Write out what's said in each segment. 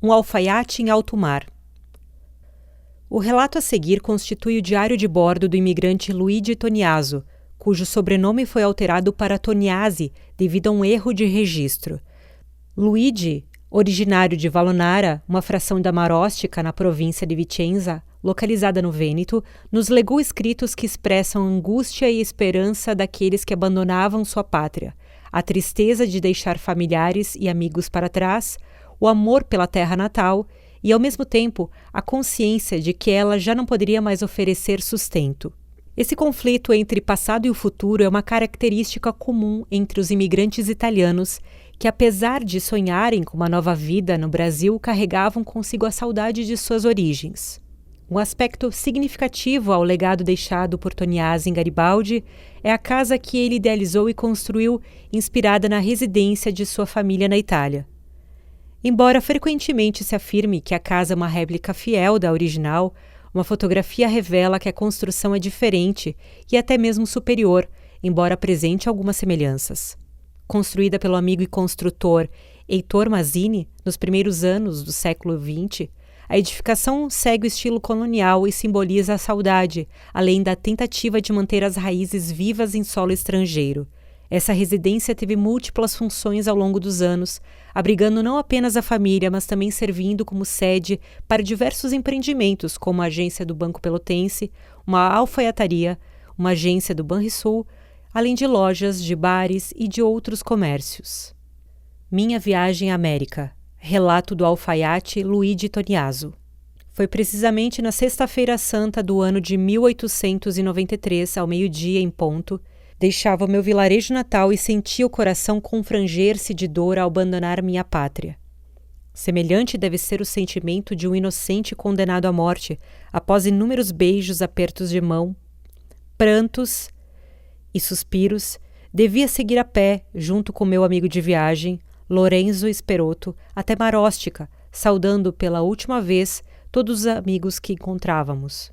Um alfaiate em alto mar. O relato a seguir constitui o diário de bordo do imigrante Luigi Toniaso, cujo sobrenome foi alterado para Toniasi devido a um erro de registro. Luigi, originário de Valonara, uma fração da Marostica na província de Vicenza, localizada no Vêneto, nos legou escritos que expressam a angústia e esperança daqueles que abandonavam sua pátria, a tristeza de deixar familiares e amigos para trás, o amor pela terra natal e, ao mesmo tempo, a consciência de que ela já não poderia mais oferecer sustento. Esse conflito entre passado e o futuro é uma característica comum entre os imigrantes italianos que, apesar de sonharem com uma nova vida no Brasil, carregavam consigo a saudade de suas origens. Um aspecto significativo ao legado deixado por Toniasi em Garibaldi é a casa que ele idealizou e construiu, inspirada na residência de sua família na Itália. Embora frequentemente se afirme que a casa é uma réplica fiel da original, uma fotografia revela que a construção é diferente e até mesmo superior, embora apresente algumas semelhanças. Construída pelo amigo e construtor Heitor Mazzini nos primeiros anos do século XX, a edificação segue o estilo colonial e simboliza a saudade, além da tentativa de manter as raízes vivas em solo estrangeiro. Essa residência teve múltiplas funções ao longo dos anos, abrigando não apenas a família, mas também servindo como sede para diversos empreendimentos, como a agência do Banco Pelotense, uma alfaiataria, uma agência do Banrisul, além de lojas, de bares e de outros comércios. Minha viagem à América. Relato do alfaiate Luigi Toniaso. Foi precisamente na Sexta-feira Santa do ano de 1893, ao meio-dia em ponto, deixava o meu vilarejo natal e sentia o coração confranger-se de dor ao abandonar minha pátria. Semelhante deve ser o sentimento de um inocente condenado à morte, após inúmeros beijos, apertos de mão, prantos e suspiros, devia seguir a pé, junto com meu amigo de viagem, Lorenzo Esperotto, até Marostica, saudando pela última vez todos os amigos que encontrávamos.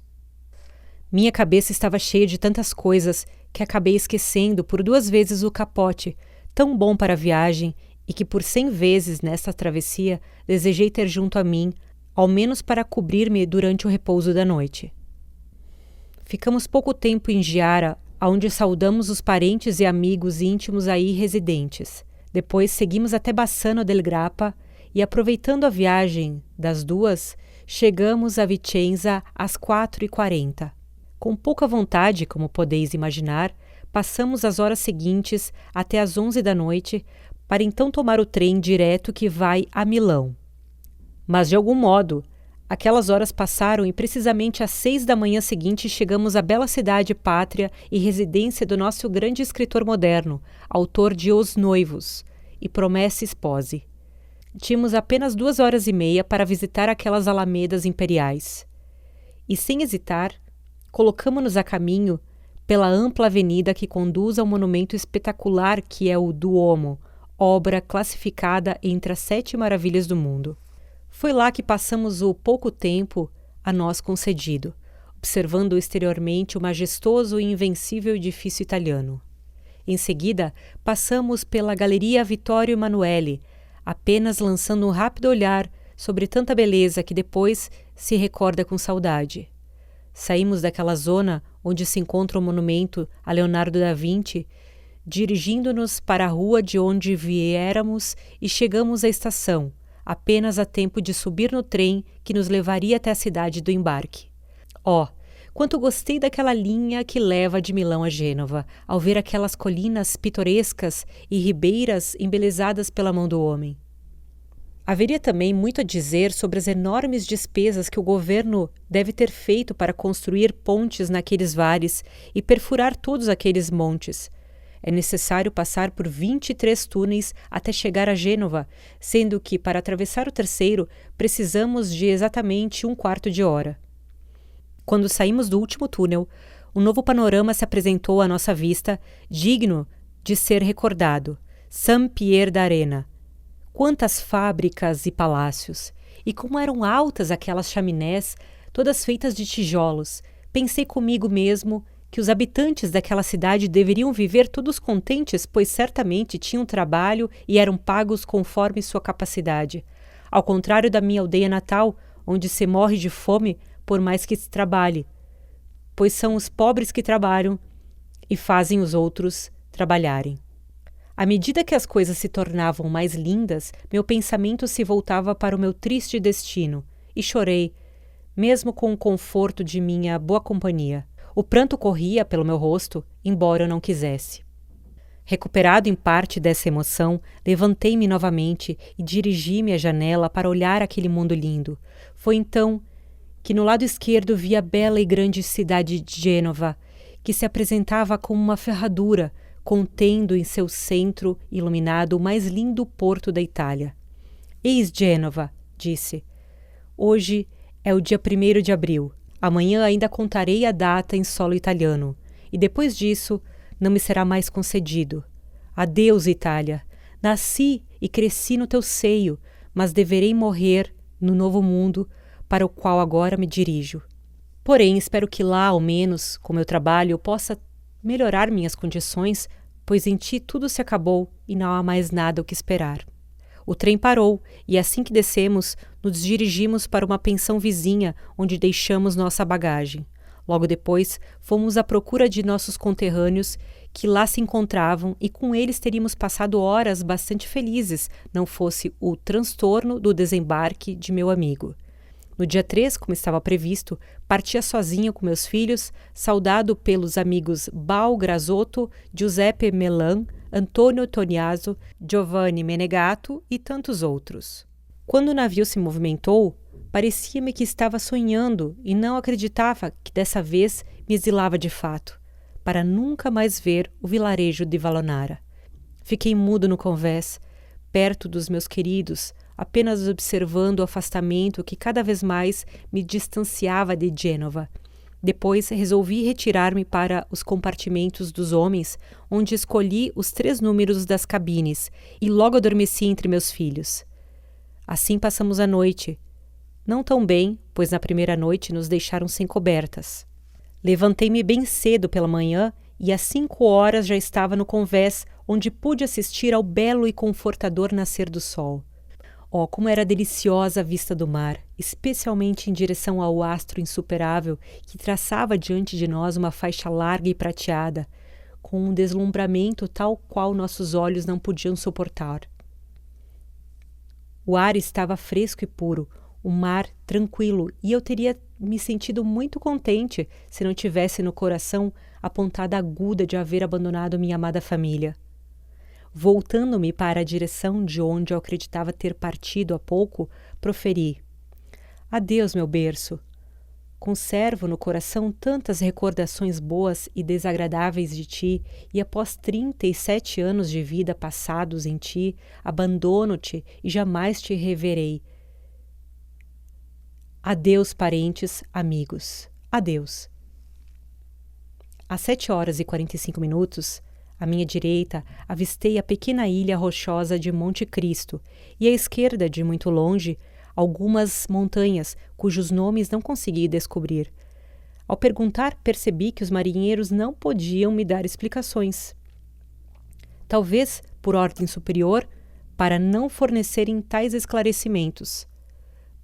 Minha cabeça estava cheia de tantas coisas que acabei esquecendo por 2 vezes o capote, tão bom para a viagem e que por 100 vezes nesta travessia desejei ter junto a mim, ao menos para cobrir-me durante o repouso da noite. Ficamos pouco tempo em Giara, onde saudamos os parentes e amigos íntimos aí residentes. Depois seguimos até Bassano del Grappa e, aproveitando a viagem das 2, chegamos a Vicenza às 4h40. Com pouca vontade, como podeis imaginar, passamos as horas seguintes até às 11 da noite, para então tomar o trem direto que vai a Milão. Mas, de algum modo, aquelas horas passaram e precisamente às 6 da manhã seguinte chegamos à bela cidade pátria e residência do nosso grande escritor moderno, autor de Os Noivos e Promesse Sposi. Tínhamos apenas 2h30 para visitar aquelas alamedas imperiais. E, sem hesitar, colocamo-nos a caminho pela ampla avenida que conduz ao monumento espetacular que é o Duomo, obra classificada entre as 7 maravilhas do mundo. Foi lá que passamos o pouco tempo a nós concedido, observando exteriormente o majestoso e invencível edifício italiano. Em seguida, passamos pela Galeria Vittorio Emanuele, apenas lançando um rápido olhar sobre tanta beleza que depois se recorda com saudade. Saímos daquela zona onde se encontra o monumento a Leonardo da Vinci, dirigindo-nos para a rua de onde viéramos e chegamos à estação, apenas a tempo de subir no trem que nos levaria até a cidade do embarque. Quanto gostei daquela linha que leva de Milão a Gênova, ao ver aquelas colinas pitorescas e ribeiras embelezadas pela mão do homem. Haveria também muito a dizer sobre as enormes despesas que o governo deve ter feito para construir pontes naqueles vales e perfurar todos aqueles montes. É necessário passar por 23 túneis até chegar a Gênova, sendo que, para atravessar o terceiro, precisamos de exatamente 1/4 de hora. Quando saímos do último túnel, um novo panorama se apresentou à nossa vista, digno de ser recordado. Saint-Pierre d'Arena. Quantas fábricas e palácios! E como eram altas aquelas chaminés, todas feitas de tijolos. Pensei comigo mesmo que os habitantes daquela cidade deveriam viver todos contentes, pois certamente tinham trabalho e eram pagos conforme sua capacidade. ao contrário da minha aldeia natal, onde se morre de fome por mais que se trabalhe, pois são os pobres que trabalham e fazem os outros trabalharem. À medida que as coisas se tornavam mais lindas, meu pensamento se voltava para o meu triste destino, e chorei, mesmo com o conforto de minha boa companhia. O pranto corria pelo meu rosto, embora eu não quisesse. Recuperado em parte dessa emoção, levantei-me novamente e dirigi-me à janela para olhar aquele mundo lindo. Foi então que no lado esquerdo vi a bela e grande cidade de Gênova, que se apresentava como uma ferradura, contendo em seu centro iluminado o mais lindo porto da Itália. Eis Gênova, disse. Hoje é o dia 1º de abril. Amanhã ainda contarei a data em solo italiano. E depois disso, não me será mais concedido. Adeus, Itália. Nasci e cresci no teu seio, mas deverei morrer no novo mundo para o qual agora me dirijo. Porém, espero que lá, ao menos, com meu trabalho, eu possa melhorar minhas condições, pois em ti tudo se acabou e não há mais nada o que esperar. O trem parou e assim que descemos, nos dirigimos para uma pensão vizinha onde deixamos nossa bagagem. Logo depois, fomos à procura de nossos conterrâneos que lá se encontravam e com eles teríamos passado horas bastante felizes, não fosse o transtorno do desembarque de meu amigo. No dia 3, como estava previsto, partia sozinho com meus filhos, saudado pelos amigos Bal Grazotto, Giuseppe Melan, Antonio Toniaso, Giovanni Menegato e tantos outros. Quando o navio se movimentou, parecia-me que estava sonhando e não acreditava que dessa vez me exilava de fato, para nunca mais ver o vilarejo de Valonara. Fiquei mudo no convés, perto dos meus queridos, apenas observando o afastamento que cada vez mais me distanciava de Gênova. Depois resolvi retirar-me para os compartimentos dos homens, onde escolhi os 3 números das cabines e logo adormeci entre meus filhos. Assim passamos a noite. Não tão bem, pois na primeira noite nos deixaram sem cobertas. Levantei-me bem cedo pela manhã e às 5 horas já estava no convés, onde pude assistir ao belo e confortador nascer do sol. Oh, como era deliciosa a vista do mar, especialmente em direção ao astro insuperável que traçava diante de nós uma faixa larga e prateada, com um deslumbramento tal qual nossos olhos não podiam suportar. O ar estava fresco e puro, o mar tranquilo, e eu teria me sentido muito contente se não tivesse no coração a pontada aguda de haver abandonado minha amada família. Voltando-me para a direção de onde eu acreditava ter partido há pouco, proferi: Adeus, meu berço. Conservo no coração tantas recordações boas e desagradáveis de ti, e após 37 anos de vida passados em ti, abandono-te e jamais te reverei. Adeus, parentes, amigos. Adeus. Às 7h45, à minha direita, avistei a pequena ilha rochosa de Monte Cristo e à esquerda, de muito longe, algumas montanhas cujos nomes não consegui descobrir. Ao perguntar, percebi que os marinheiros não podiam me dar explicações. Talvez, por ordem superior, para não fornecerem tais esclarecimentos.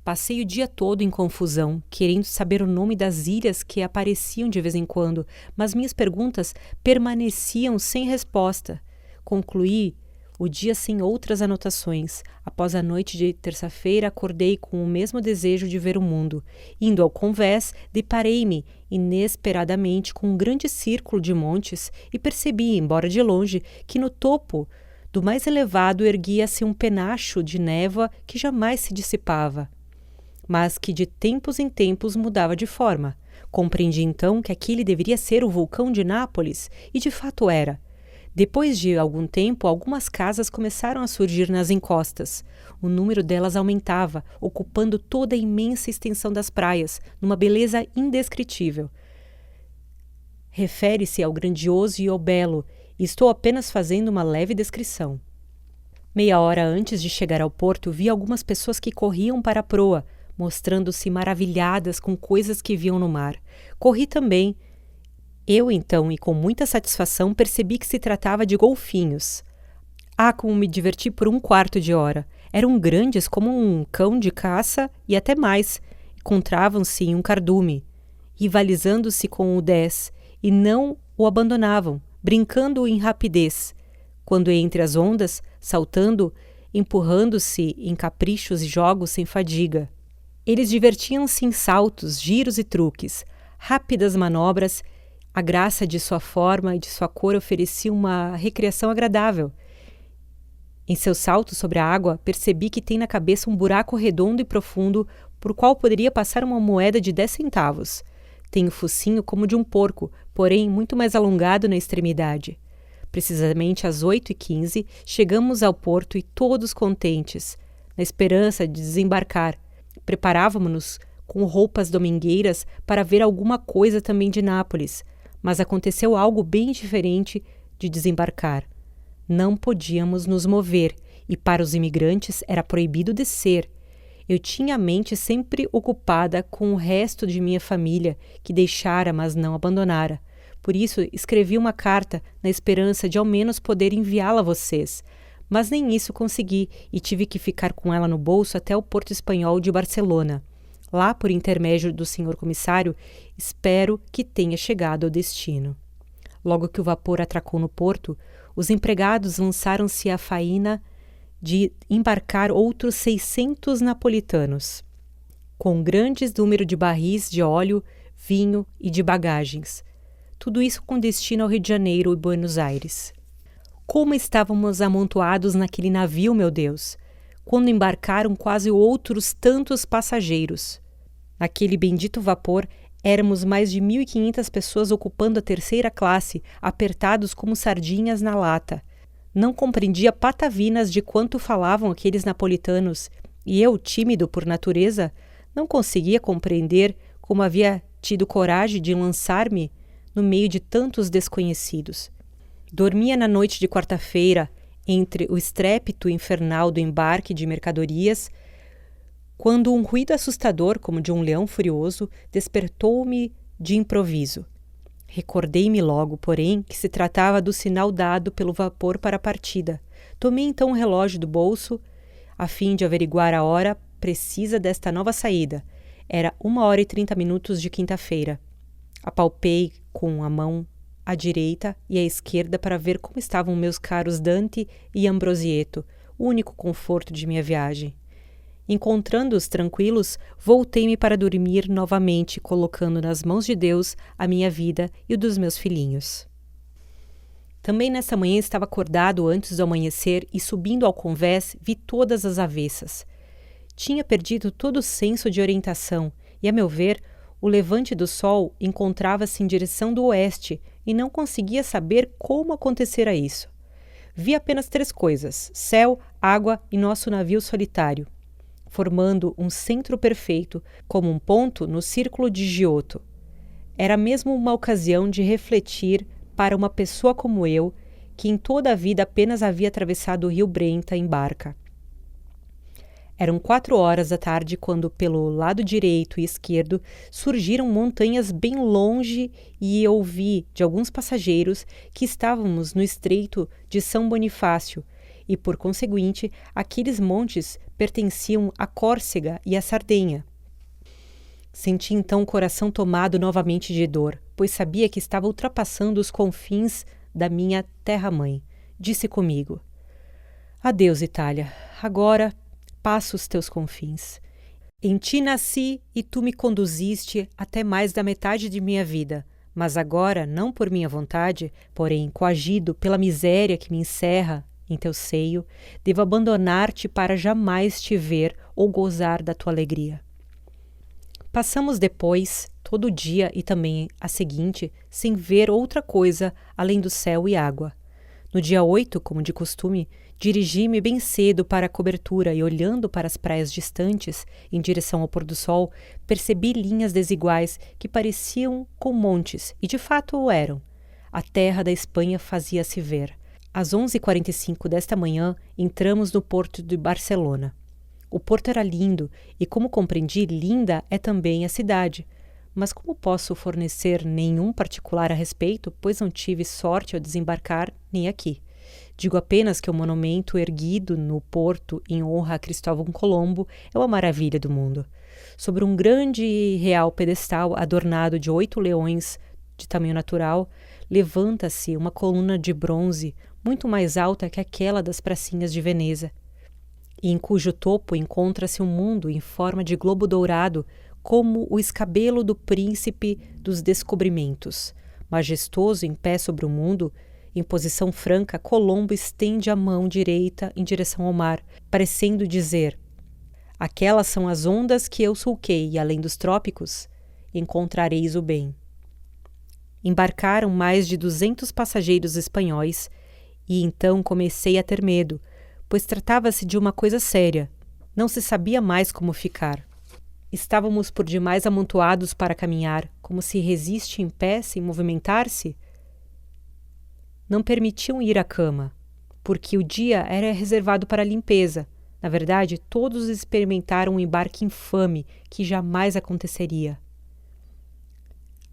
Passei o dia todo em confusão, querendo saber o nome das ilhas que apareciam de vez em quando, mas minhas perguntas permaneciam sem resposta. Concluí o dia sem outras anotações. Após a noite de terça-feira, acordei com o mesmo desejo de ver o mundo. Indo ao convés, deparei-me inesperadamente com um grande círculo de montes e percebi, embora de longe, que no topo do mais elevado erguia-se um penacho de névoa que jamais se dissipava, mas que de tempos em tempos mudava de forma. Compreendi então que aquele deveria ser o vulcão de Nápoles, e de fato era. Depois de algum tempo, algumas casas começaram a surgir nas encostas. O número delas aumentava, ocupando toda a imensa extensão das praias, numa beleza indescritível. Refere-se ao grandioso e ao belo, e estou apenas fazendo uma leve descrição. Meia hora antes de chegar ao porto, vi algumas pessoas que corriam para a proa, mostrando-se maravilhadas com coisas que viam no mar. Corri também. Eu, então, e com muita satisfação, percebi que se tratava de golfinhos. Ah, como me diverti por 1/4 de hora! Eram grandes como um cão de caça e até mais. Encontravam-se em um cardume, rivalizando-se com o 10, e não o abandonavam, brincando em rapidez, quando entre as ondas, saltando, empurrando-se em caprichos e jogos sem fadiga. Eles divertiam-se em saltos, giros e truques, rápidas manobras. A graça de sua forma e de sua cor oferecia uma recreação agradável. Em seus saltos sobre a água, percebi que tem na cabeça um buraco redondo e profundo por qual poderia passar uma moeda de 10 centavos. Tem o focinho como de um porco, porém muito mais alongado na extremidade. Precisamente às 8h15, chegamos ao porto e todos contentes, na esperança de desembarcar. Preparávamos-nos com roupas domingueiras para ver alguma coisa também de Nápoles, mas aconteceu algo bem diferente de desembarcar. Não podíamos nos mover e para os imigrantes era proibido descer. Eu tinha a mente sempre ocupada com o resto de minha família, que deixara, mas não abandonara. Por isso, escrevi uma carta na esperança de ao menos poder enviá-la a vocês. Mas nem isso consegui e tive que ficar com ela no bolso até o Porto Espanhol de Barcelona. Lá, por intermédio do senhor comissário, espero que tenha chegado ao destino. Logo que o vapor atracou no porto, os empregados lançaram-se à faína de embarcar outros 600 napolitanos, com grandes número de barris de óleo, vinho e de bagagens. Tudo isso com destino ao Rio de Janeiro e Buenos Aires. Como estávamos amontoados naquele navio, meu Deus! Quando embarcaram quase outros tantos passageiros. Naquele bendito vapor, éramos mais de 1.500 pessoas ocupando a terceira classe, apertados como sardinhas na lata. Não compreendia patavinas de quanto falavam aqueles napolitanos, e eu, tímido por natureza, não conseguia compreender como havia tido coragem de lançar-me no meio de tantos desconhecidos. Dormia na noite de quarta-feira, entre o estrépito infernal do embarque de mercadorias, quando um ruído assustador, como de um leão furioso, despertou-me de improviso. Recordei-me logo, porém, que se tratava do sinal dado pelo vapor para a partida. Tomei então o relógio do bolso, a fim de averiguar a hora precisa desta nova saída. Era 1h30 de quinta-feira. Apalpei com a mão à direita e à esquerda para ver como estavam meus caros Dante e Ambrosieto, o único conforto de minha viagem. Encontrando-os tranquilos, voltei-me para dormir novamente, colocando nas mãos de Deus a minha vida e o dos meus filhinhos. Também nessa manhã estava acordado antes do amanhecer e, subindo ao convés, vi todas as avessas. Tinha perdido todo o senso de orientação e, a meu ver, o levante do sol encontrava-se em direção do oeste e não conseguia saber como acontecera isso. Vi apenas 3 coisas: céu, água e nosso navio solitário, formando um centro perfeito, como um ponto no círculo de Giotto. Era mesmo uma ocasião de refletir para uma pessoa como eu, que em toda a vida apenas havia atravessado o rio Brenta em barca. Eram 4h quando, pelo lado direito e esquerdo, surgiram montanhas bem longe e eu ouvi de alguns passageiros que estávamos no estreito de São Bonifácio e, por conseguinte, aqueles montes pertenciam à Córcega e à Sardenha. Senti então o coração tomado novamente de dor, pois sabia que estava ultrapassando os confins da minha terra-mãe. Disse comigo: adeus, Itália, agora passo os teus confins. Em ti nasci e tu me conduziste até mais da metade de minha vida, mas agora, não por minha vontade, porém coagido pela miséria que me encerra em teu seio, devo abandonar-te para jamais te ver ou gozar da tua alegria. Passamos depois, todo o dia e também a seguinte, sem ver outra coisa além do céu e água. No dia 8, como de costume, dirigi-me bem cedo para a cobertura e, olhando para as praias distantes, em direção ao pôr do sol, percebi linhas desiguais que pareciam com montes, e de fato o eram. A terra da Espanha fazia-se ver. Às 11h45 desta manhã, entramos no porto de Barcelona. O porto era lindo e, como compreendi, linda é também a cidade. Mas como posso fornecer nenhum particular a respeito, pois não tive sorte ao desembarcar nem aqui. Digo apenas que o monumento erguido no porto em honra a Cristóvão Colombo é uma maravilha do mundo. Sobre um grande e real pedestal adornado de 8 leões de tamanho natural, levanta-se uma coluna de bronze muito mais alta que aquela das pracinhas de Veneza, e em cujo topo encontra-se um mundo em forma de globo dourado, como o escabelo do príncipe dos descobrimentos. Majestoso em pé sobre o mundo, em posição franca, Colombo estende a mão direita em direção ao mar, parecendo dizer: aquelas são as ondas que eu sulquei, e além dos trópicos, encontrareis o bem. Embarcaram mais de 200 passageiros espanhóis, e então comecei a ter medo, pois tratava-se de uma coisa séria. Não se sabia mais como ficar. Estávamos por demais amontoados para caminhar, como se resiste em pé sem movimentar-se. Não permitiam ir à cama, porque o dia era reservado para a limpeza. Na verdade, todos experimentaram um embarque infame que jamais aconteceria.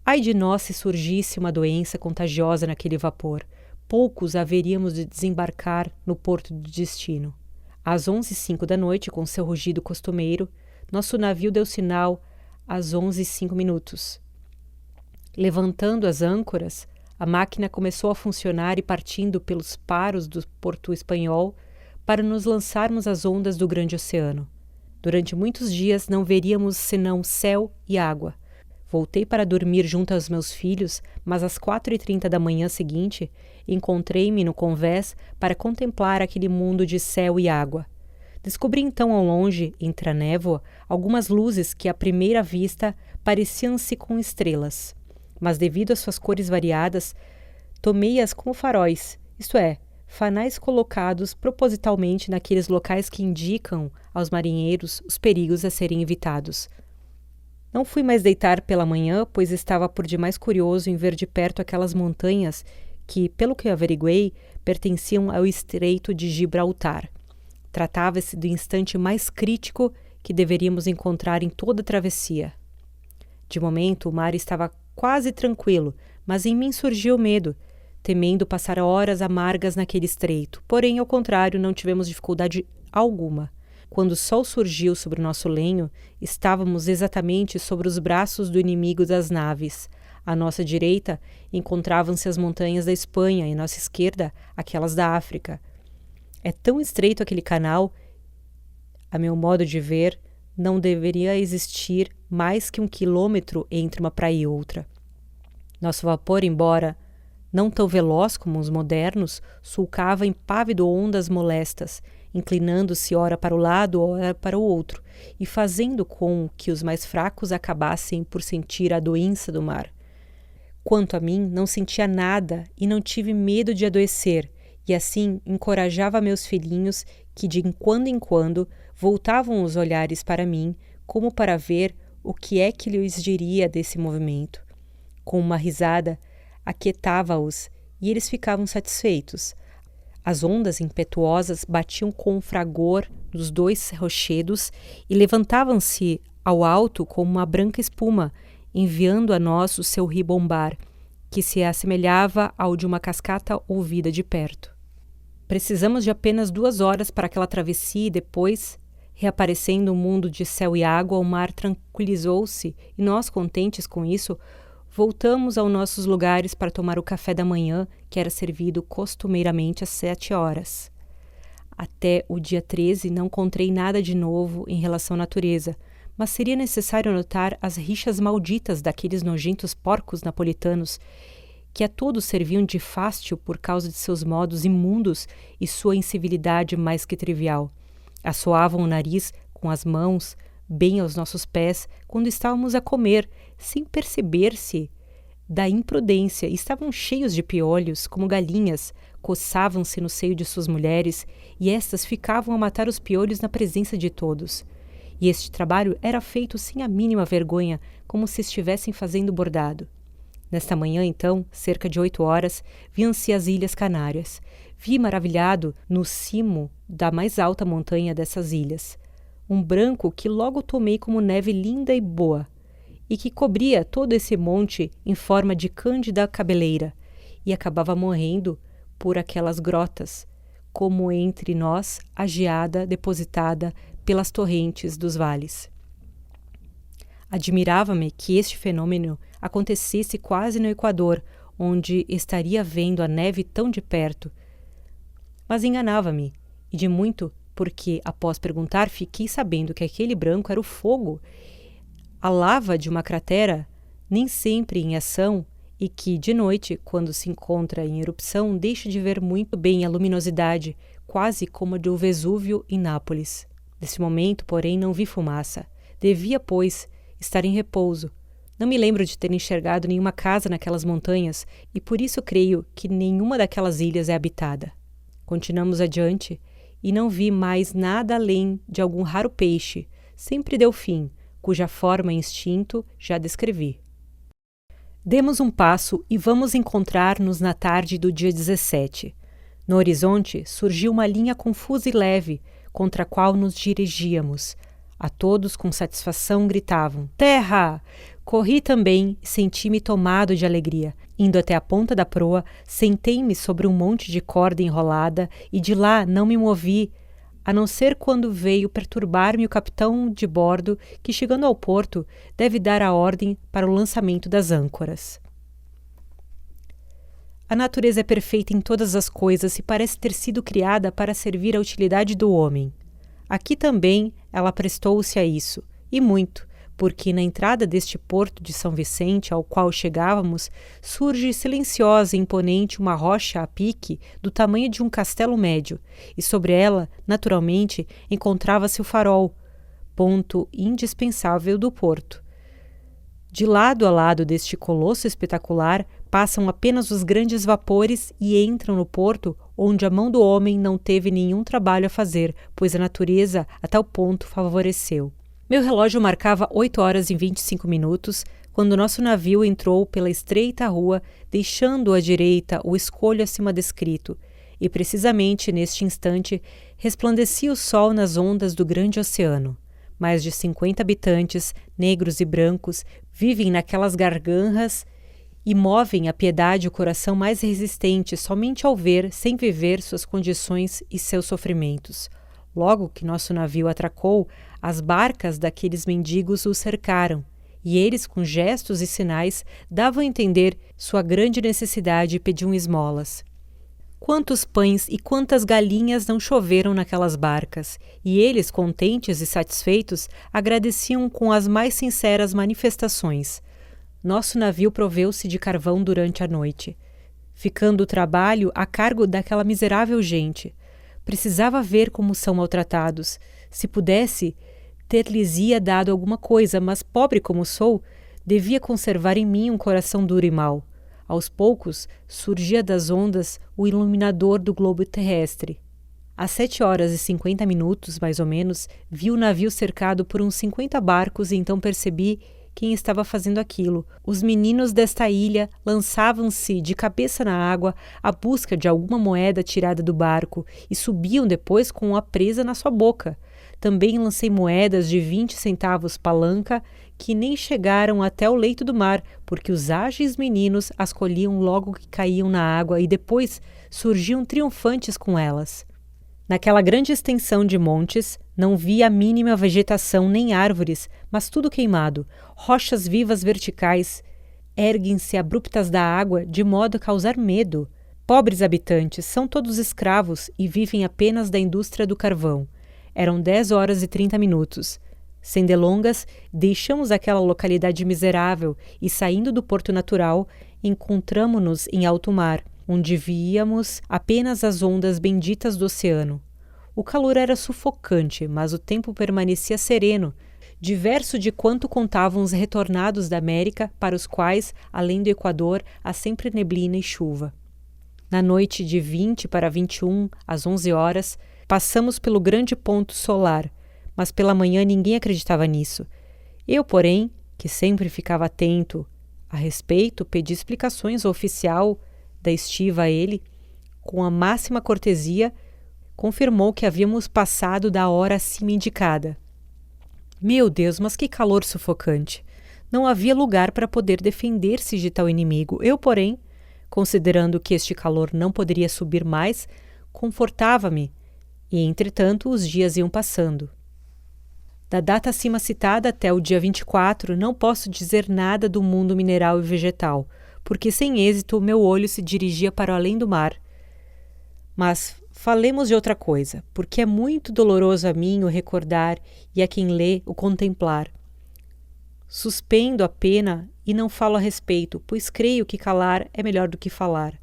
Ai de nós se surgisse uma doença contagiosa naquele vapor. Poucos haveríamos de desembarcar no porto de destino. Às 11h05 da noite, com seu rugido costumeiro, nosso navio deu sinal às 11h05. Levantando as âncoras, a máquina começou a funcionar e partindo pelos paros do porto espanhol para nos lançarmos às ondas do grande oceano. Durante muitos dias não veríamos senão céu e água. Voltei para dormir junto aos meus filhos, mas às 4h30 da manhã seguinte, encontrei-me no convés para contemplar aquele mundo de céu e água. Descobri então ao longe, entre a névoa, algumas luzes que à primeira vista pareciam-se com estrelas. Mas devido às suas cores variadas, tomei-as como faróis, isto é, fanais colocados propositalmente naqueles locais que indicam aos marinheiros os perigos a serem evitados. Não fui mais deitar pela manhã, pois estava por demais curioso em ver de perto aquelas montanhas que, pelo que averiguei, pertenciam ao Estreito de Gibraltar. Tratava-se do instante mais crítico que deveríamos encontrar em toda a travessia. De momento, o mar estava quase tranquilo, mas em mim surgiu medo, temendo passar horas amargas naquele estreito. Porém, ao contrário, não tivemos dificuldade alguma. Quando o sol surgiu sobre o nosso lenho, estávamos exatamente sobre os braços do inimigo das naves. À nossa direita encontravam-se as montanhas da Espanha e à nossa esquerda aquelas da África. É tão estreito aquele canal, a meu modo de ver, não deveria existir mais que 1 quilômetro entre uma praia e outra. Nosso vapor, embora não tão veloz como os modernos, sulcava impávido ondas molestas, inclinando-se ora para o lado, ora para o outro, e fazendo com que os mais fracos acabassem por sentir a doença do mar. Quanto a mim, não sentia nada e não tive medo de adoecer, e assim encorajava meus filhinhos que de quando em quando voltavam os olhares para mim, como para ver o que é que lhes diria desse movimento. Com uma risada, aquietava-os e eles ficavam satisfeitos. As ondas impetuosas batiam com o fragor dos 2 rochedos e levantavam-se ao alto como uma branca espuma, enviando a nós o seu ribombar, que se assemelhava ao de uma cascata ouvida de perto. Precisamos de apenas 2 horas para aquela travessia e depois, reaparecendo o mundo de céu e água, o mar tranquilizou-se e nós, contentes com isso, voltamos aos nossos lugares para tomar o café da manhã, que era servido costumeiramente às 7 horas. Até o dia 13 não encontrei nada de novo em relação à natureza, mas seria necessário notar as rixas malditas daqueles nojentos porcos napolitanos, que a todos serviam de fástio por causa de seus modos imundos e sua incivilidade mais que trivial. Assoavam o nariz com as mãos, bem aos nossos pés, quando estávamos a comer, sem perceber-se da imprudência. Estavam cheios de piolhos, como galinhas, coçavam-se no seio de suas mulheres, e estas ficavam a matar os piolhos na presença de todos. E este trabalho era feito sem a mínima vergonha, como se estivessem fazendo bordado. Nesta manhã, então, cerca de 8 horas, viam-se as Ilhas Canárias. Vi maravilhado no cimo da mais alta montanha dessas ilhas um branco que logo tomei como neve linda e boa, e que cobria todo esse monte em forma de cândida cabeleira, e acabava morrendo por aquelas grotas, como entre nós a geada depositada pelas torrentes dos vales. Admirava-me que este fenômeno acontecesse quase no Equador, onde estaria vendo a neve tão de perto. Mas enganava-me, e de muito, porque, após perguntar, fiquei sabendo que aquele branco era o fogo, a lava de uma cratera, nem sempre em ação, e que, de noite, quando se encontra em erupção, deixa de ver muito bem a luminosidade, quase como a do Vesúvio em Nápoles. Nesse momento, porém, não vi fumaça. Devia, pois, estar em repouso. Não me lembro de ter enxergado nenhuma casa naquelas montanhas, e por isso creio que nenhuma daquelas ilhas é habitada. Continuamos adiante, e não vi mais nada além de algum raro peixe, sempre delfim, cuja forma e instinto já descrevi. Demos um passo e vamos encontrar-nos na tarde do dia 17. No horizonte surgiu uma linha confusa e leve, contra a qual nos dirigíamos. A todos, com satisfação, gritavam: "Terra!" Corri também e senti-me tomado de alegria. Indo até a ponta da proa, sentei-me sobre um monte de corda enrolada e de lá não me movi, a não ser quando veio perturbar-me o capitão de bordo, que, chegando ao porto, deve dar a ordem para o lançamento das âncoras. A natureza é perfeita em todas as coisas e parece ter sido criada para servir à utilidade do homem. Aqui também ela prestou-se a isso, e muito, porque na entrada deste porto de São Vicente ao qual chegávamos, surge silenciosa e imponente uma rocha a pique do tamanho de um castelo médio, e sobre ela, naturalmente, encontrava-se o farol, ponto indispensável do porto. De lado a lado deste colosso espetacular, passam apenas os grandes vapores e entram no porto onde a mão do homem não teve nenhum trabalho a fazer, pois a natureza a tal ponto favoreceu. Meu relógio marcava 8h25 quando nosso navio entrou pela estreita rua, deixando à direita o escolho acima descrito, e precisamente neste instante resplandecia o sol nas ondas do grande oceano. Mais de 50 habitantes, negros e brancos, vivem naquelas garganras e movem a piedade e o coração mais resistente somente ao ver, sem viver, suas condições e seus sofrimentos. Logo que nosso navio atracou, as barcas daqueles mendigos o cercaram, e eles, com gestos e sinais, davam a entender sua grande necessidade e pediam esmolas. Quantos pães e quantas galinhas não choveram naquelas barcas, e eles, contentes e satisfeitos, agradeciam com as mais sinceras manifestações. Nosso navio proveu-se de carvão durante a noite, ficando o trabalho a cargo daquela miserável gente. Precisava ver como são maltratados. Se pudesse, ter-lhes-ia dado alguma coisa, mas, pobre como sou, devia conservar em mim um coração duro e mau. Aos poucos, surgia das ondas o iluminador do globo terrestre. Às 7h50, mais ou menos, vi o navio cercado por uns 50 barcos e então percebi quem estava fazendo aquilo. Os meninos desta ilha lançavam-se de cabeça na água à busca de alguma moeda tirada do barco e subiam depois com a presa na sua boca. Também lancei moedas de 20 centavos palanca que nem chegaram até o leito do mar, porque os ágeis meninos as colhiam logo que caíam na água e depois surgiam triunfantes com elas. Naquela grande extensão de montes, não vi a mínima vegetação nem árvores, mas tudo queimado. Rochas vivas verticais erguem-se abruptas da água de modo a causar medo. Pobres habitantes, são todos escravos e vivem apenas da indústria do carvão. Eram 10h30. Sem delongas, deixamos aquela localidade miserável e, saindo do porto natural, encontramo-nos em alto mar, onde víamos apenas as ondas benditas do oceano. O calor era sufocante, mas o tempo permanecia sereno, diverso de quanto contavam os retornados da América, para os quais, além do Equador, há sempre neblina e chuva. Na noite de 20 para 21, às 11h, passamos pelo grande ponto solar, mas pela manhã ninguém acreditava nisso. Eu, porém, que sempre ficava atento a respeito, pedi explicações ao oficial da estiva a ele, com a máxima cortesia, confirmou que havíamos passado da hora acima indicada. Meu Deus, mas que calor sufocante! Não havia lugar para poder defender-se de tal inimigo. Eu, porém, considerando que este calor não poderia subir mais, confortava-me, e entretanto os dias iam passando. Da data acima citada até o dia 24, não posso dizer nada do mundo mineral e vegetal, porque sem êxito meu olho se dirigia para o além do mar. Mas falemos de outra coisa, porque é muito doloroso a mim o recordar e a quem lê o contemplar. Suspendo a pena e não falo a respeito, pois creio que calar é melhor do que falar.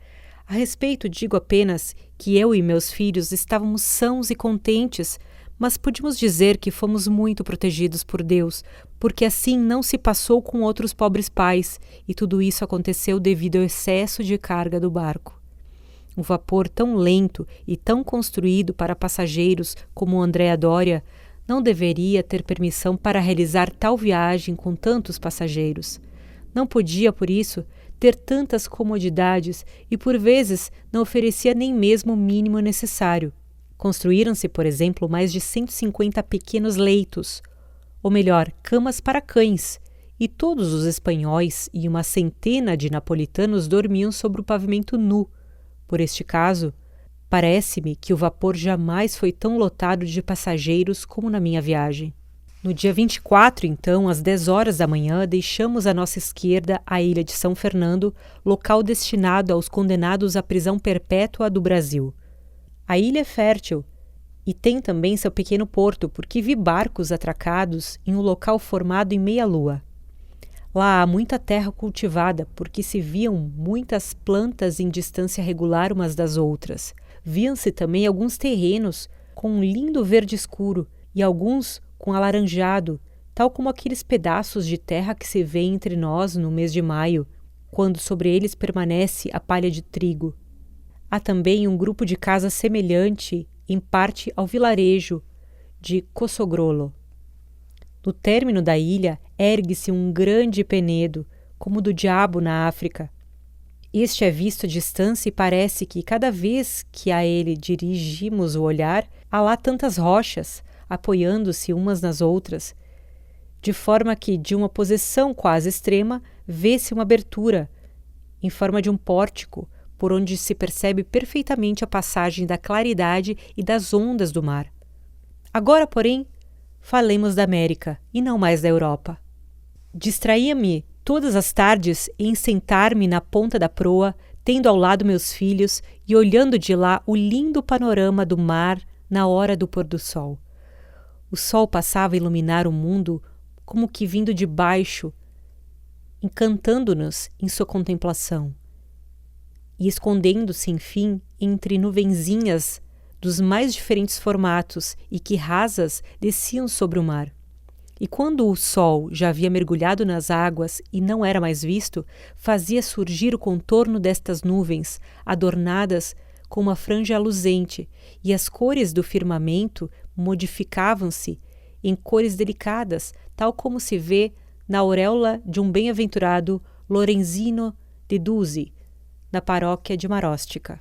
A respeito digo apenas que eu e meus filhos estávamos sãos e contentes, mas podemos dizer que fomos muito protegidos por Deus, porque assim não se passou com outros pobres pais, e tudo isso aconteceu devido ao excesso de carga do barco. Um vapor tão lento e tão construído para passageiros como o Andrea Doria não deveria ter permissão para realizar tal viagem com tantos passageiros. Não podia, por isso, ter tantas comodidades e, por vezes, não oferecia nem mesmo o mínimo necessário. Construíram-se, por exemplo, mais de 150 pequenos leitos, ou melhor, camas para cães, e todos os espanhóis e uma centena de napolitanos dormiam sobre o pavimento nu. Por este caso, parece-me que o vapor jamais foi tão lotado de passageiros como na minha viagem. No dia 24, então, às 10 horas da manhã, deixamos à nossa esquerda a ilha de São Fernando, local destinado aos condenados à prisão perpétua do Brasil. A ilha é fértil e tem também seu pequeno porto, porque vi barcos atracados em um local formado em meia-lua. Lá há muita terra cultivada, porque se viam muitas plantas em distância regular umas das outras. Viam-se também alguns terrenos com um lindo verde escuro e alguns com alaranjado, tal como aqueles pedaços de terra que se vê entre nós no mês de maio, quando sobre eles permanece a palha de trigo. Há também um grupo de casas semelhante, em parte, ao vilarejo de Cossogrolo. No término da ilha ergue-se um grande penedo, como o do diabo na África. Este é visto à distância e parece que, cada vez que a ele dirigimos o olhar, há lá tantas rochas, apoiando-se umas nas outras, de forma que, de uma posição quase extrema, vê-se uma abertura, em forma de um pórtico, por onde se percebe perfeitamente a passagem da claridade e das ondas do mar. Agora, porém, falemos da América, e não mais da Europa. Distraía-me todas as tardes em sentar-me na ponta da proa, tendo ao lado meus filhos e olhando de lá o lindo panorama do mar na hora do pôr do sol. O sol passava a iluminar o mundo como que vindo de baixo, encantando-nos em sua contemplação, e escondendo-se, enfim, entre nuvenzinhas dos mais diferentes formatos e que rasas desciam sobre o mar. E quando o sol já havia mergulhado nas águas e não era mais visto, fazia surgir o contorno destas nuvens, adornadas com uma franja luzente, e as cores do firmamento modificavam-se em cores delicadas, tal como se vê na auréola de um bem-aventurado Lorenzino de Duzi, na paróquia de Maróstica.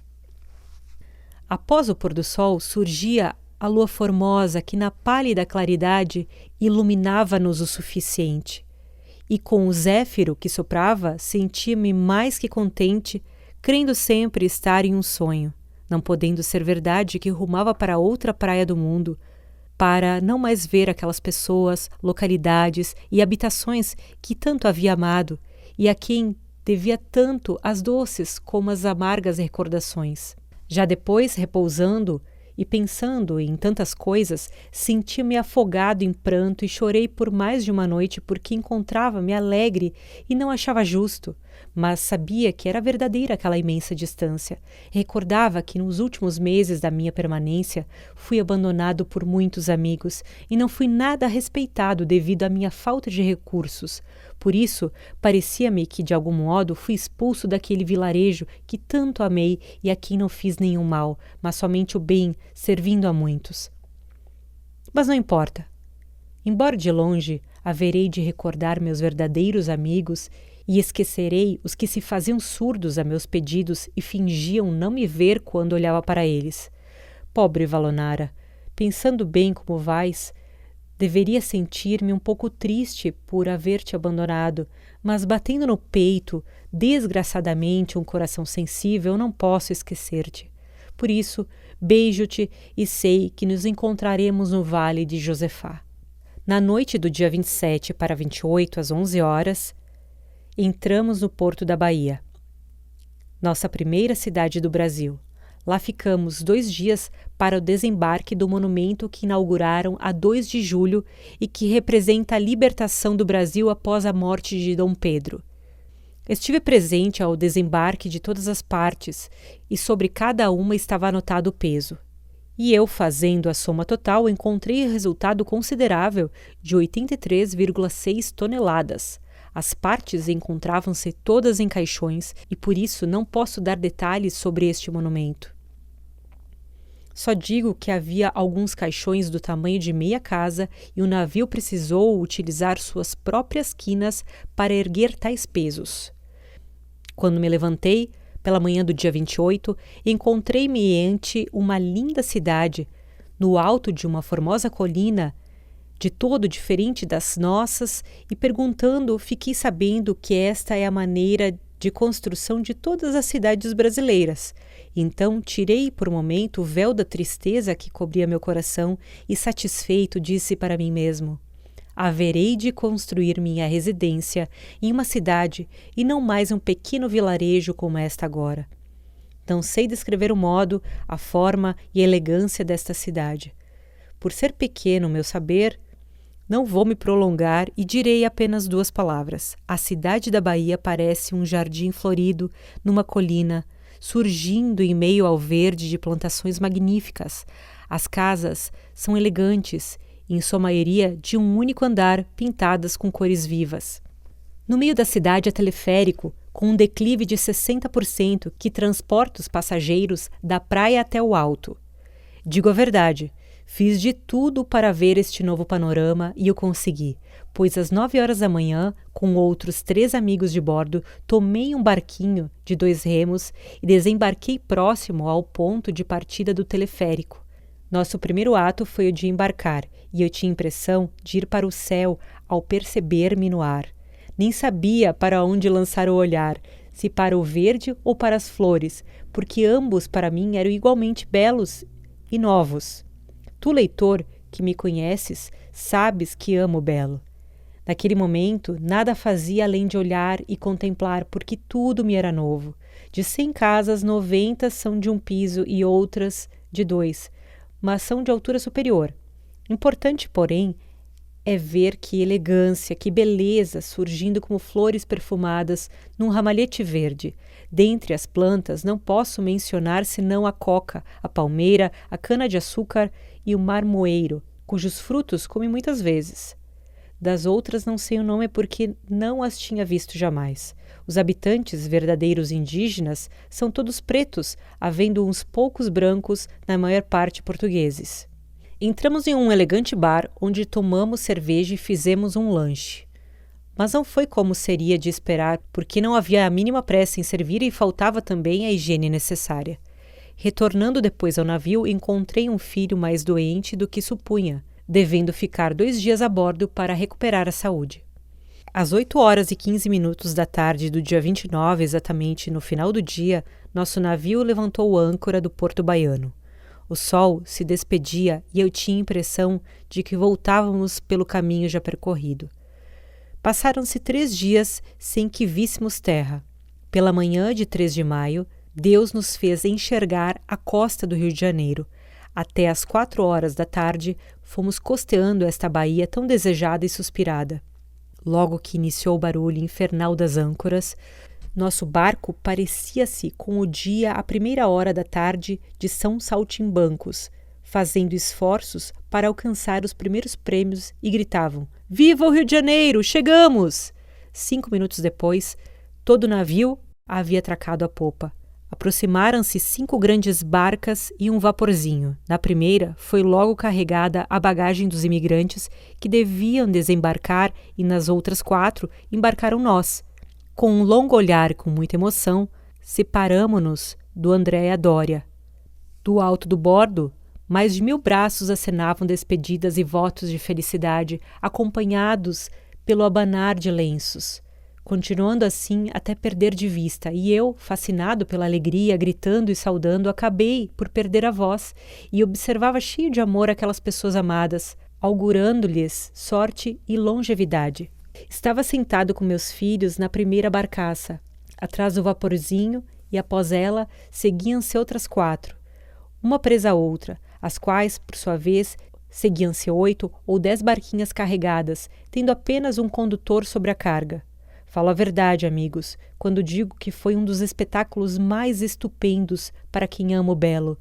Após o pôr do sol surgia a lua formosa que, na pálida claridade, iluminava-nos o suficiente. E com o zéfiro que soprava, sentia-me mais que contente, crendo sempre estar em um sonho, não podendo ser verdade que rumava para outra praia do mundo, para não mais ver aquelas pessoas, localidades e habitações que tanto havia amado e a quem devia tanto as doces como as amargas recordações. Já depois, repousando e pensando em tantas coisas, sentia-me afogado em pranto e chorei por mais de uma noite porque encontrava-me alegre e não achava justo, mas sabia que era verdadeira aquela imensa distância. Recordava que nos últimos meses da minha permanência fui abandonado por muitos amigos e não fui nada respeitado devido à minha falta de recursos. Por isso, parecia-me que, de algum modo, fui expulso daquele vilarejo que tanto amei e a quem não fiz nenhum mal, mas somente o bem, servindo a muitos. Mas não importa. Embora de longe haverei de recordar meus verdadeiros amigos e esquecerei os que se faziam surdos a meus pedidos e fingiam não me ver quando olhava para eles. Pobre Valonara, pensando bem como vais, deveria sentir-me um pouco triste por haver-te abandonado, mas batendo no peito, desgraçadamente um coração sensível, não posso esquecer-te. Por isso, Beijo-te e sei que nos encontraremos no Vale de Josefá. Na noite do dia 27 para 28, às 11 horas, entramos no Porto da Bahia, nossa primeira cidade do Brasil. Lá ficamos 2 dias para o desembarque do monumento que inauguraram a 2 de julho e que representa a libertação do Brasil após a morte de Dom Pedro. Estive presente ao desembarque de todas as partes e sobre cada uma estava anotado o peso. E eu, fazendo a soma total, encontrei resultado considerável de 83,6 toneladas. As partes encontravam-se todas em caixões e por isso não posso dar detalhes sobre este monumento. Só digo que havia alguns caixões do tamanho de meia casa e o navio precisou utilizar suas próprias quinas para erguer tais pesos. Quando me levantei, pela manhã do dia 28, encontrei-me ante uma linda cidade, no alto de uma formosa colina, de todo diferente das nossas, e perguntando, fiquei sabendo que esta é a maneira de construção de todas as cidades brasileiras. Então tirei por um momento o véu da tristeza que cobria meu coração e, satisfeito, disse para mim mesmo: haverei de construir minha residência em uma cidade e não mais um pequeno vilarejo como esta agora. Não sei descrever o modo, a forma e a elegância desta cidade. Por ser pequeno o meu saber, não vou me prolongar e direi apenas 2 palavras. A cidade da Bahia parece um jardim florido numa colina, surgindo em meio ao verde de plantações magníficas. As casas são elegantes, em sua maioria de um único andar, pintadas com cores vivas. No meio da cidade há teleférico, com um declive de 60% que transporta os passageiros da praia até o alto. Digo a verdade, fiz de tudo para ver este novo panorama e o consegui, pois às 9 horas da manhã, com outros 3 amigos de bordo, tomei um barquinho de 2 remos e desembarquei próximo ao ponto de partida do teleférico. Nosso primeiro ato foi o de embarcar, e eu tinha impressão de ir para o céu ao perceber-me no ar. Nem sabia para onde lançar o olhar, se para o verde ou para as flores, porque ambos para mim eram igualmente belos e novos. Tu, leitor, que me conheces, sabes que amo o belo. Naquele momento, nada fazia além de olhar e contemplar, porque tudo me era novo. De 100 casas, 90 são de um piso e outras de 2, mas são de altura superior. Importante, porém, é ver que elegância, que beleza surgindo como flores perfumadas num ramalhete verde. Dentre as plantas não posso mencionar senão a coca, a palmeira, a cana-de-açúcar e o marmoeiro, cujos frutos comi muitas vezes. Das outras não sei o nome porque não as tinha visto jamais. Os habitantes verdadeiros indígenas são todos pretos, havendo uns poucos brancos, na maior parte portugueses. Entramos em um elegante bar, onde tomamos cerveja e fizemos um lanche. Mas não foi como seria de esperar, porque não havia a mínima pressa em servir e faltava também a higiene necessária. Retornando depois ao navio, encontrei um filho mais doente do que supunha, devendo ficar 2 dias a bordo para recuperar a saúde. Às 8 horas e 15 minutos da tarde do dia 29, exatamente no final do dia, nosso navio levantou âncora do Porto Baiano. O sol se despedia e eu tinha a impressão de que voltávamos pelo caminho já percorrido. Passaram-se 3 dias sem que víssemos terra. Pela manhã de 3 de maio, Deus nos fez enxergar a costa do Rio de Janeiro. Até às 4 horas da tarde, fomos costeando esta baía tão desejada e suspirada. Logo que iniciou o barulho infernal das âncoras, nosso barco parecia-se com o dia à 1h da tarde de São Saltimbancos, fazendo esforços para alcançar os primeiros prêmios e gritavam: "Viva o Rio de Janeiro! Chegamos!" 5 minutos depois, todo o navio havia atracado à popa. Aproximaram-se 5 grandes barcas e um vaporzinho. Na primeira, foi logo carregada a bagagem dos imigrantes que deviam desembarcar e nas outras 4 embarcaram nós. Com um longo olhar e com muita emoção, separamo-nos do Andréa Doria. Do alto do bordo, mais de 1000 braços acenavam despedidas e votos de felicidade, acompanhados pelo abanar de lenços. continuando assim até perder de vista, e eu, fascinado pela alegria, gritando e saudando, acabei por perder a voz e observava cheio de amor aquelas pessoas amadas, augurando-lhes sorte e longevidade. Estava sentado com meus filhos na primeira barcaça, atrás do vaporzinho, e após ela seguiam-se outras 4, uma presa a outra, as quais, por sua vez, seguiam-se 8 ou 10 barquinhas carregadas, tendo apenas um condutor sobre a carga. Falo a verdade, amigos, quando digo que foi um dos espetáculos mais estupendos para quem ama o belo,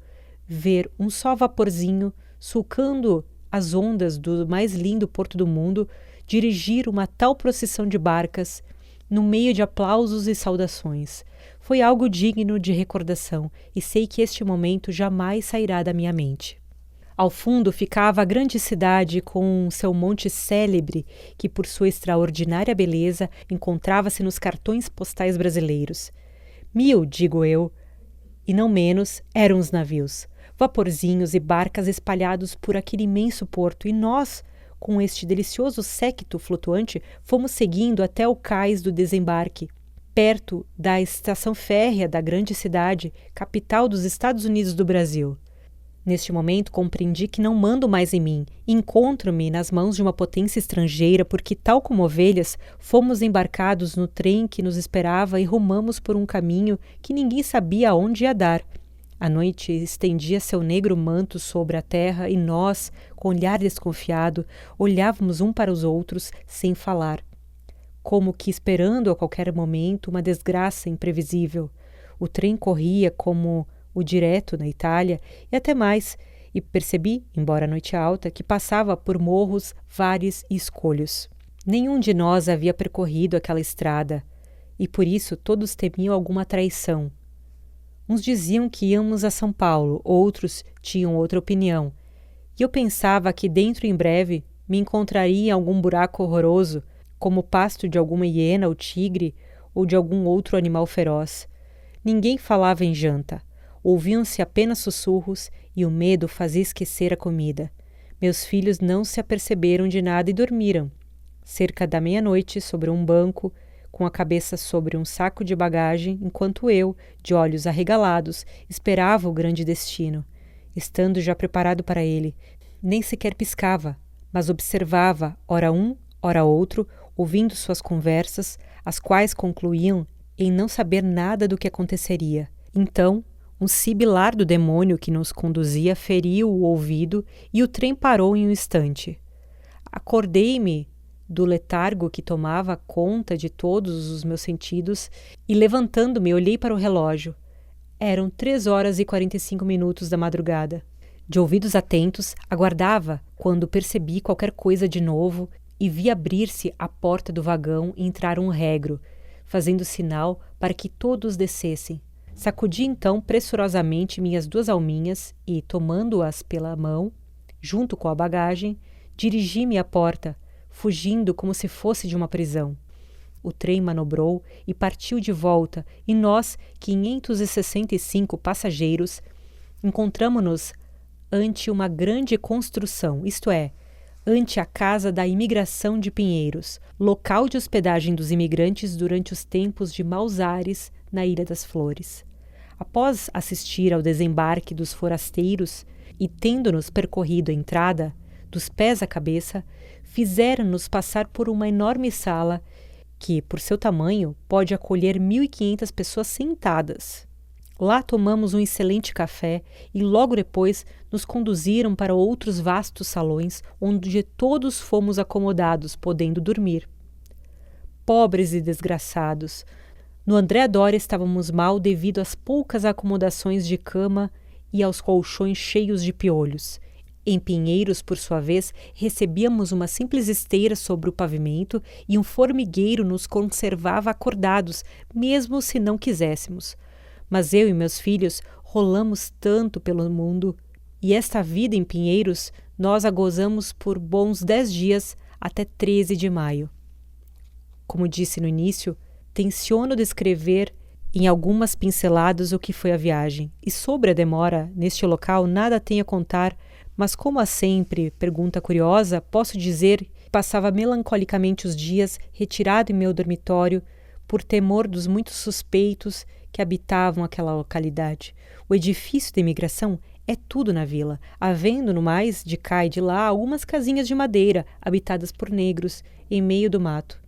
ver um só vaporzinho, sulcando as ondas do mais lindo porto do mundo, dirigir uma tal procissão de barcas, no meio de aplausos e saudações. Foi algo digno de recordação, e sei que este momento jamais sairá da minha mente. Ao fundo ficava a grande cidade com seu monte célebre, que por sua extraordinária beleza encontrava-se nos cartões postais brasileiros. 1000, digo eu, e não menos, eram os navios, vaporzinhos e barcas espalhados por aquele imenso porto, e nós, com este delicioso séquito flutuante, fomos seguindo até o cais do desembarque, perto da estação férrea da grande cidade, capital dos Estados Unidos do Brasil. Neste momento compreendi que não mando mais em mim, e encontro-me nas mãos de uma potência estrangeira porque, tal como ovelhas, fomos embarcados no trem que nos esperava e rumamos por um caminho que ninguém sabia aonde ia dar. A noite estendia seu negro manto sobre a terra e nós, com olhar desconfiado, olhávamos um para os outros sem falar, como que esperando a qualquer momento uma desgraça imprevisível. O trem corria como o direto na Itália e até mais, e percebi, embora a noite alta, que passava por morros, vales e escolhos. Nenhum de nós havia percorrido aquela estrada, e por isso todos temiam alguma traição. Uns diziam que íamos a São Paulo, outros tinham outra opinião, e eu pensava que dentro em breve me encontraria em algum buraco horroroso, como pasto de alguma hiena ou tigre ou de algum outro animal feroz. Ninguém falava em janta. Ouviam-se apenas sussurros e o medo fazia esquecer a comida. Meus filhos não se aperceberam de nada e dormiram, cerca da meia-noite, sobre um banco, com a cabeça sobre um saco de bagagem, enquanto eu, de olhos arregalados, esperava o grande destino. Estando já preparado para ele, nem sequer piscava, mas observava, ora um, ora outro, ouvindo suas conversas, as quais concluíam em não saber nada do que aconteceria. Então, um sibilar do demônio que nos conduzia feriu o ouvido e o trem parou em um instante. Acordei-me do letargo que tomava conta de todos os meus sentidos e, levantando-me, olhei para o relógio. Eram 3h45 da madrugada. De ouvidos atentos, aguardava quando percebi qualquer coisa de novo e vi abrir-se a porta do vagão e entrar um regro, fazendo sinal para que todos descessem. Sacudi então pressurosamente minhas 2 alminhas e, tomando-as pela mão, junto com a bagagem, dirigi-me à porta, fugindo como se fosse de uma prisão. O trem manobrou e partiu de volta, e nós, 565 passageiros, encontramo-nos ante uma grande construção, isto é, ante a Casa da Imigração de Pinheiros, local de hospedagem dos imigrantes durante os tempos de maus ares na Ilha das Flores. Após assistir ao desembarque dos forasteiros e tendo-nos percorrido a entrada, dos pés à cabeça, fizeram-nos passar por uma enorme sala que, por seu tamanho, pode acolher 1.500 pessoas sentadas. Lá tomamos um excelente café e logo depois nos conduziram para outros vastos salões onde todos fomos acomodados, podendo dormir. Pobres e desgraçados! No André Doria estávamos mal devido às poucas acomodações de cama e aos colchões cheios de piolhos. Em Pinheiros, por sua vez, recebíamos uma simples esteira sobre o pavimento e um formigueiro nos conservava acordados, mesmo se não quiséssemos. Mas eu e meus filhos rolamos tanto pelo mundo, e esta vida em Pinheiros nós a gozamos por bons 10 dias até 13 de maio. Como disse no início, tenciono descrever em algumas pinceladas o que foi a viagem, e sobre a demora neste local nada tenho a contar, mas como há sempre pergunta curiosa, posso dizer passava melancolicamente os dias retirado em meu dormitório por temor dos muitos suspeitos que habitavam aquela localidade. O edifício da imigração é tudo na vila, havendo no mais, de cá e de lá, algumas casinhas de madeira habitadas por negros em meio do mato.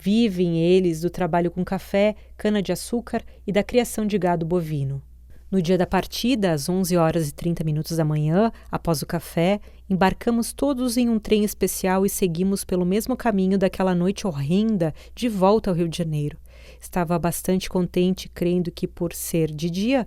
Vivem eles do trabalho com café, cana-de-açúcar e da criação de gado bovino. No dia da partida, às 11h30 da manhã, após o café, embarcamos todos em um trem especial e seguimos pelo mesmo caminho daquela noite horrenda de volta ao Rio de Janeiro. Estava bastante contente, crendo que, por ser de dia,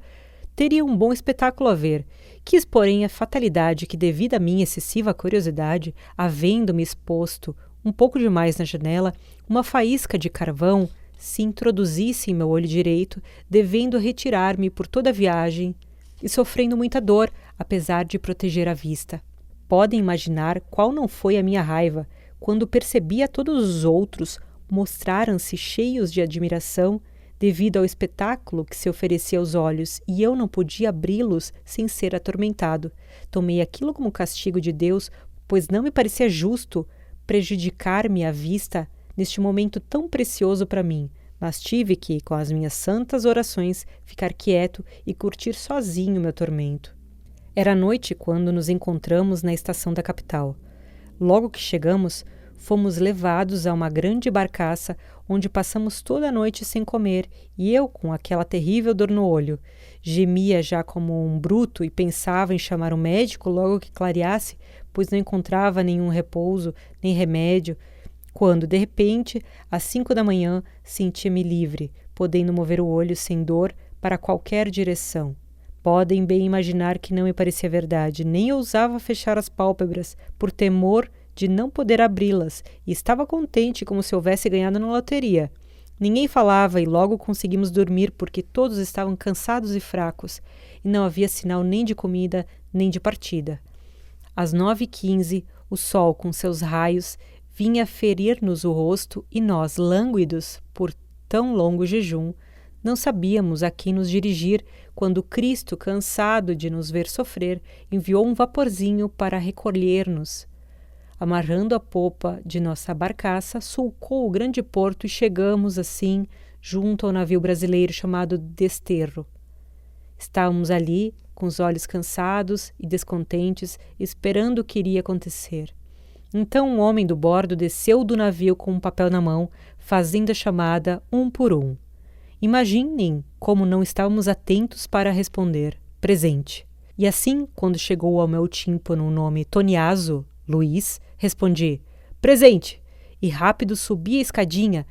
teria um bom espetáculo a ver. Quis, porém, a fatalidade que, devido à minha excessiva curiosidade, havendo-me exposto um pouco demais na janela, uma faísca de carvão se introduzisse em meu olho direito, devendo retirar-me por toda a viagem e sofrendo muita dor, apesar de proteger a vista. Podem imaginar qual não foi a minha raiva quando percebi a todos os outros mostraram-se cheios de admiração devido ao espetáculo que se oferecia aos olhos, e eu não podia abri-los sem ser atormentado. Tomei aquilo como castigo de Deus, pois não me parecia justo prejudicar-me a vista neste momento tão precioso para mim, mas tive que, com as minhas santas orações, ficar quieto e curtir sozinho meu tormento. Era noite quando nos encontramos na estação da capital. Logo que chegamos, fomos levados a uma grande barcaça onde passamos toda a noite sem comer, e eu, com aquela terrível dor no olho, gemia já como um bruto e pensava em chamar um médico logo que clareasse, pois não encontrava nenhum repouso, nem remédio, quando, de repente, às 5 da manhã, sentia-me livre, podendo mover o olho sem dor para qualquer direção. Podem bem imaginar que não me parecia verdade, nem ousava fechar as pálpebras, por temor de não poder abri-las, e estava contente como se houvesse ganhado na loteria. Ninguém falava e logo conseguimos dormir porque todos estavam cansados e fracos, e não havia sinal nem de comida, nem de partida. Às 9h15, o sol, com seus raios, vinha ferir-nos o rosto e nós, lânguidos por tão longo jejum, não sabíamos a quem nos dirigir quando Cristo, cansado de nos ver sofrer, enviou um vaporzinho para recolher-nos. Amarrando a popa de nossa barcaça, sulcou o grande porto e chegamos, assim, junto ao navio brasileiro chamado Desterro. Estávamos ali, com os olhos cansados e descontentes, esperando o que iria acontecer. Então um homem do bordo desceu do navio com um papel na mão, fazendo a chamada um por um. Imaginem como não estávamos atentos para responder, presente. E assim, quando chegou ao meu tímpano o nome Toniaso, Luiz, respondi, presente, e rápido subi a escadinha,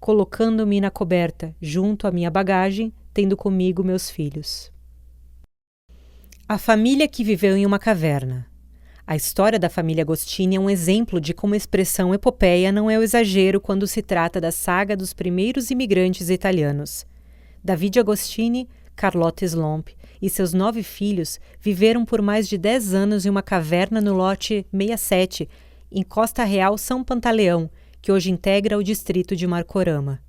colocando-me na coberta, junto à minha bagagem, tendo comigo meus filhos. A família que viveu em uma caverna. A história da família Agostini é um exemplo de como a expressão epopeia não é o exagero quando se trata da saga dos primeiros imigrantes italianos. Davide Agostini, Carlotta Slomp e seus 9 filhos viveram por mais de 10 anos em uma caverna no lote 67, em Costa Real, São Pantaleão, que hoje integra o distrito de Marcorama.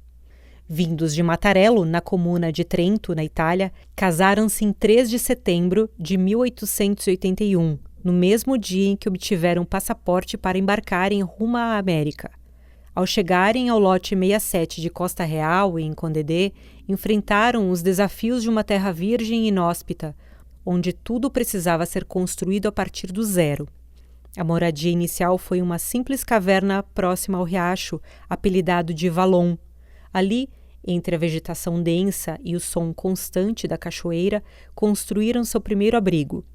Vindos de Mattarello, na comuna de Trento, na Itália, casaram-se em 3 de setembro de 1881, no mesmo dia em que obtiveram passaporte para embarcarem rumo à América. Ao chegarem ao lote 67 de Costa Real, em Condedê, enfrentaram os desafios de uma terra virgem e inóspita, onde tudo precisava ser construído a partir do zero. A moradia inicial foi uma simples caverna próxima ao riacho, apelidado de Valon. Ali, entre a vegetação densa e o som constante da cachoeira, construíram seu primeiro abrigo.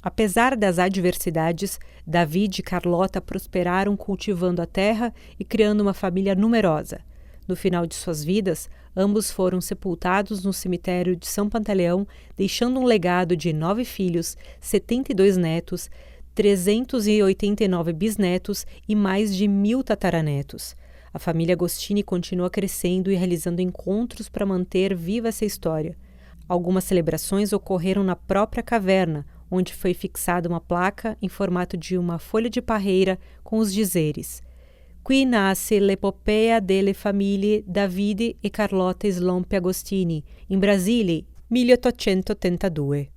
Apesar das adversidades, David e Carlotta prosperaram cultivando a terra e criando uma família numerosa. No final de suas vidas, ambos foram sepultados no cemitério de São Pantaleão, deixando um legado de 9 filhos, 72 netos, 389 bisnetos e mais de 1000 tataranetos. A família Agostini continua crescendo e realizando encontros para manter viva essa história. Algumas celebrações ocorreram na própria caverna, onde foi fixada uma placa em formato de uma folha de parreira com os dizeres: Qui nasce l'epopea delle famiglie Davide e Carlotta Slomp Agostini, in Brasile, 1882.